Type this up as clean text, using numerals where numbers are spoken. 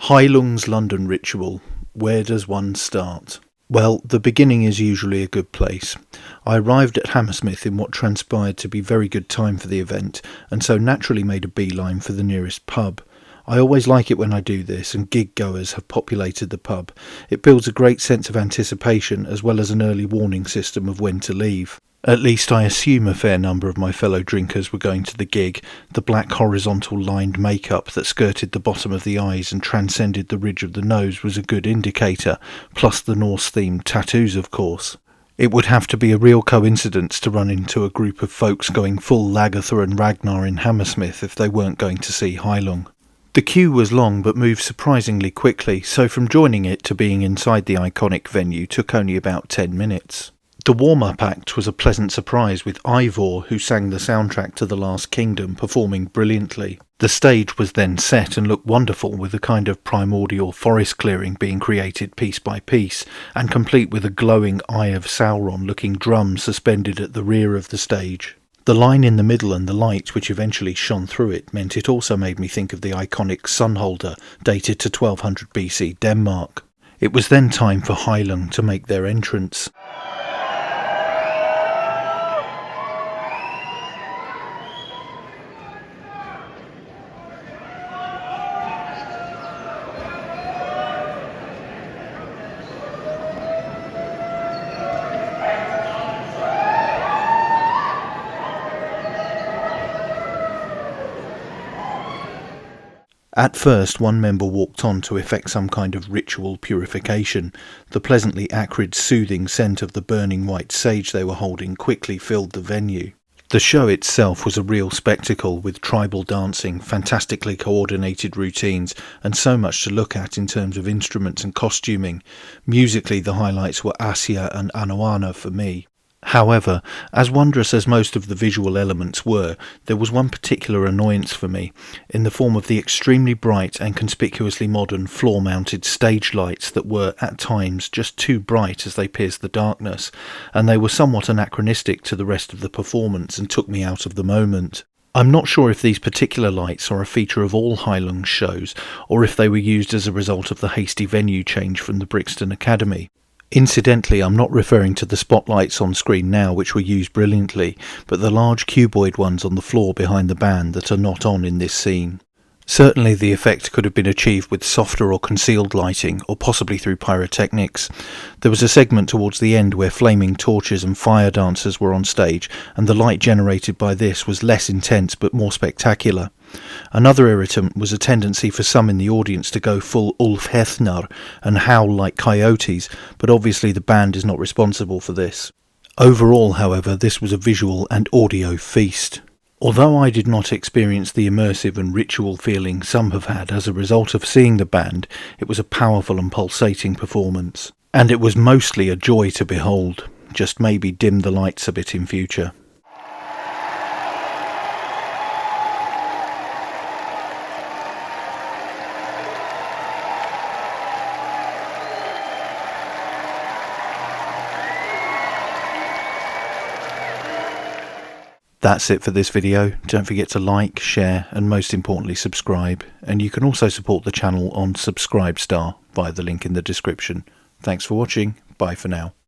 Heilung London ritual. Where does one start? Well, the beginning is usually a good place. I arrived at Hammersmith in what transpired to be very good time for the event, and so naturally made a beeline for the nearest pub. I always like it when I do this, and gig goers have populated the pub. It builds a great sense of anticipation as well as an early warning system of when to leave. At least I assume a fair number of my fellow drinkers were going to the gig. The black horizontal lined makeup that skirted the bottom of the eyes and transcended the ridge of the nose was a good indicator, plus the Norse-themed tattoos, of course. It would have to be a real coincidence to run into a group of folks going full Lagertha and Ragnar in Hammersmith if they weren't going to see Heilung. The queue was long but moved surprisingly quickly, so from joining it to being inside the iconic venue took only about 10 minutes. The warm-up act was a pleasant surprise, with Ivor, who sang the soundtrack to The Last Kingdom, performing brilliantly. The stage was then set and looked wonderful, with a kind of primordial forest clearing being created piece by piece, and complete with a glowing Eye of Sauron-looking drum suspended at the rear of the stage. The line in the middle and the light which eventually shone through it meant it also made me think of the iconic sunholder dated to 1200 BC Denmark. It was then time for Heilung to make their entrance. At first, one member walked on to effect some kind of ritual purification. The pleasantly acrid, soothing scent of the burning white sage they were holding quickly filled the venue. The show itself was a real spectacle, with tribal dancing, fantastically coordinated routines, and so much to look at in terms of instruments and costuming. Musically, the highlights were Asya and Anoana for me. However, as wondrous as most of the visual elements were, there was one particular annoyance for me, in the form of the extremely bright and conspicuously modern floor-mounted stage lights that were, at times, just too bright as they pierced the darkness, and they were somewhat anachronistic to the rest of the performance and took me out of the moment. I'm not sure if these particular lights are a feature of all Heilung shows, or if they were used as a result of the hasty venue change from the Brixton Academy. Incidentally, I'm not referring to the spotlights on screen now, which were used brilliantly, but the large cuboid ones on the floor behind the band that are not on in this scene. Certainly the effect could have been achieved with softer or concealed lighting, or possibly through pyrotechnics. There was a segment towards the end where flaming torches and fire dancers were on stage, and the light generated by this was less intense but more spectacular. Another irritant was a tendency for some in the audience to go full Ulf Hefner and howl like coyotes, but obviously the band is not responsible for this. Overall, however, this was a visual and audio feast. Although I did not experience the immersive and ritual feeling some have had as a result of seeing the band, it was a powerful and pulsating performance. And it was mostly a joy to behold. Just maybe dim the lights a bit in future. That's it for this video. Don't forget to like, share and most importantly subscribe, and you can also support the channel on Subscribestar via the link in the description. Thanks for watching, bye for now.